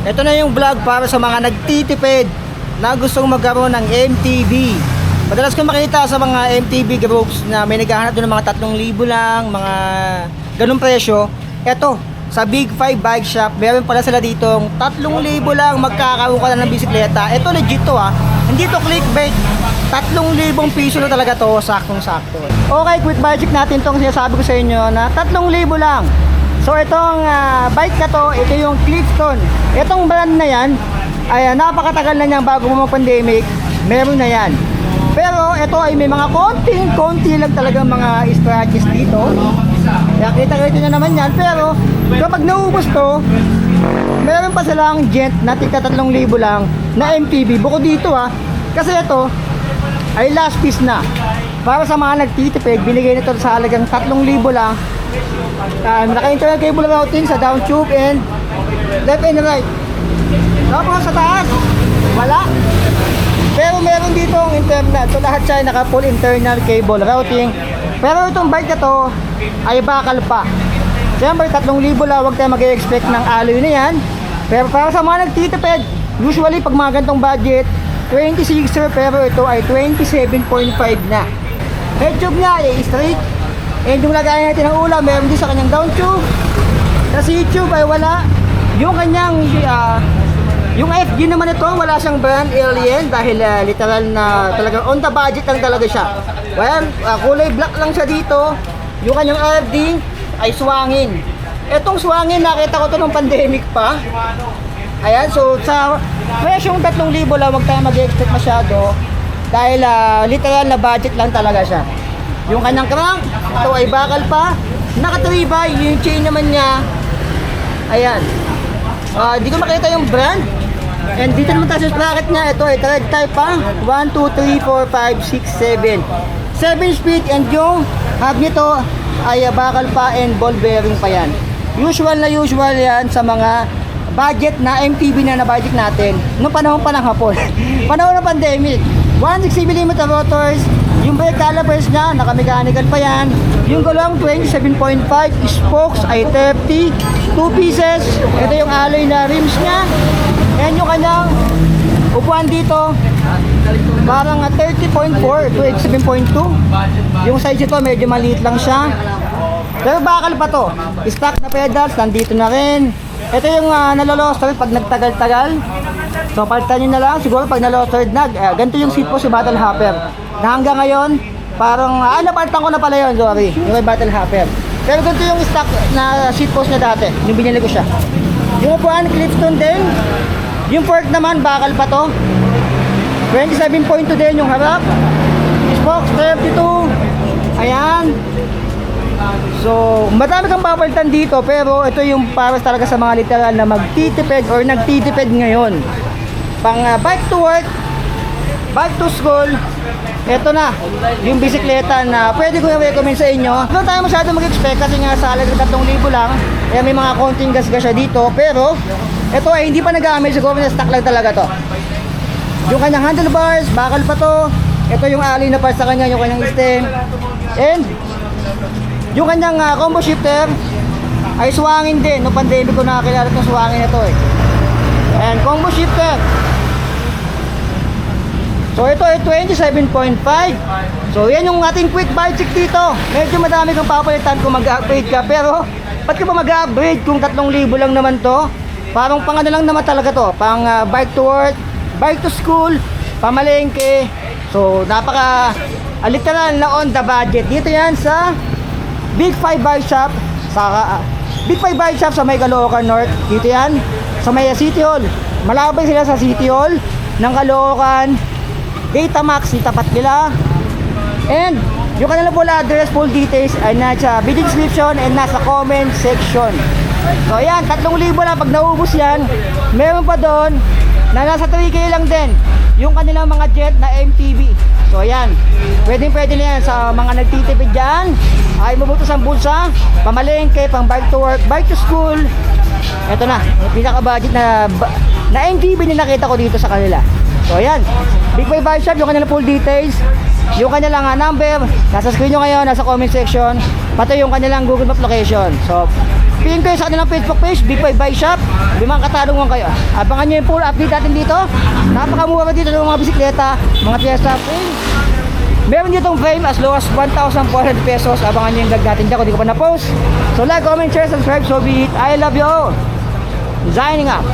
Ito na yung vlog para sa mga nagtitipid na gustong magkaroon ng MTB. Madalas ko makita sa mga MTB groups na may naghahanap doon ng mga 3,000 lang, mga ganung presyo. Ito, sa Big 5 Bike Shop, meron pala sila ditong 3,000 lang magkakaroon ka na ng bisikleta. Ito legit to ha, hindi to clickbait. 3,000 piso na talaga to, saktong-sakto. Okay, quick budget natin tong sinasabi ko sa inyo na 3,000 lang. So itong bike na to, ito yung Clifton. Itong brand na yan, ay napakatagal na niyan bago mag-pandemic, meron na yan. Pero ito ay may mga konti lang talaga mga scratches dito. Kaya kita nyo naman yan. Pero kapag naubos to, meron pa silang gent na tika 3,000 lang na MTB. Bukod dito kasi ito ay last piece na. Para sa mga nagtitipid, binigay nito sa halagang 3,000 lang. Naka-internal cable routing sa down tube and left and right. Tapos sa taas, wala. Pero meron dito ang internal. So lahat siya ay naka-full internal cable routing. Pero itong bike na to ay bakal pa. Siyempre 3,000 lang, huwag tayo mag-expect ng alloy na yan. Pero para sa mga nagtitipid, usually pag mga gantong budget, 26er, pero ito ay 27.5 na. Head tube niya ay straight. And yung lagayan natin ng ulam, meron din sa kanyang down tube. Sa C-tube ay wala. Yung kanyang yung FG naman ito, wala siyang brand alien dahil literal na talagang on the budget lang talaga siya. Well, kulay black lang siya dito. Yung kanyang FD ay swangin. Etong swangin, nakita ko to nung pandemic pa. Ayan, so sa presyong 3,000 lang, huwag tayo mag-expect masyado dahil literal na budget lang talaga siya. Yung kanyang crank, ito ay bakal pa, naka-3-by, yung chain naman niya, ayan. Di ko makita yung brand. And dito naman tayo sa sprocket niya, ito ay thread type pa, 1, 2, 3, 4, 5, 6, 7. 7 speed and yung hub nito ay bakal pa and ball bearing pa yan. Usual yan sa mga budget na MTB na budget natin noong panahon pa ng hapon. Panahon ng pandemic. 160mm rotors, yung brake calipers niya, naka-mechanical pa yan. Yung gulong 27.5, spokes ay 30, 2 pieces. Ito yung alloy na rims niya. And yung kanyang upuan dito, parang 30.4 to 87.2. Yung size ito, medyo maliit lang siya. Pero bakal pa to. Stock na pedals, nandito na rin. Ito yung naloloster pag nagtagal-tagal. So palitan nyo na lang, siguro pag nalostered na, ganito yung seat post sa Battle Hopper. Na hanggang ngayon, parang, napalitan ko na pala yun, sorry, yung may Battle Hopper. Pero ganito yung stock na seat post niya dati, yung binili ko siya. Yung upuan, Clifton din. Yung fork naman, bakal pa to. 27.2 din yung harap. Spokes, 32. Ayan. So, madami kang papalitan dito, pero ito yung para talaga sa mga literal na magtitipid or nagtitipid ngayon. Pang bike to work, bike to school, ito na, yung bisikleta na pwede ko i-recommend sa inyo. Hindi tayo masyado mag-expect kasi nga sa halagang 3,000 lang, eh may mga konting gas-gas siya dito, pero ito ay hindi pa nag-aamay, siguro na stock lang talaga to. Yung kanyang handlebars, bakal pa to. Ito yung alloy na parts sa kanya, yung kanyang stem. And yung kanyang combo shifter ay swangin din. No pandemic ko nakakilala itong swangin na to eh. And combo shifter. So ito ay 27.5. So yan yung ating quick budget dito. Medyo madami kang papalitan kung mag-upgrade ka. Pero ba't ka ba mag-upgrade kung 3,000 lang naman to? Parang pang ano lang naman talaga to. Pang bike to work, bike to school, pamalengke. So napaka literal na on the budget. Dito yan sa Big 5 Bike Shop Big 5 Bike Shop sa may Caloocan North. Dito yan sa may City Hall. Malapit sila sa City Hall ng Caloocan. Datamax, tapat nila. And yung kanilang full address, full details ay nasa video description and nasa comment section. So ayan, 3,000 lang. Pag naubos yan, meron pa doon na nasa 3K lang din yung kanilang mga jet na MTB. So ayan, pwede na yan sa mga nagtitipid dyan. Ay mabutos ang bulsa, pamalengke, pang bike to work, bike to school. Ito na, yung pinaka-budget na MTB na nakita ko dito sa kanila. So ayan, Big 5 Bike Shop, yung kanilang full details, yung kanilang number, nasa screen nyo ngayon, nasa comment section, pati yung kanilang Google Map location. So Pin kayo sa kanilang Facebook page, Big 5 Bike Shop. May mga katanungan kayo. Abangan nyo yung full update natin dito. Napakamura dito ng mga bisikleta, mga piyesta. Meron ditong frame as low as 1,400 pesos. Abangan nyo yung vlog natin dyan kung di ko pa na-post. So like, comment, share, subscribe. So be it. I love you all. Signing up.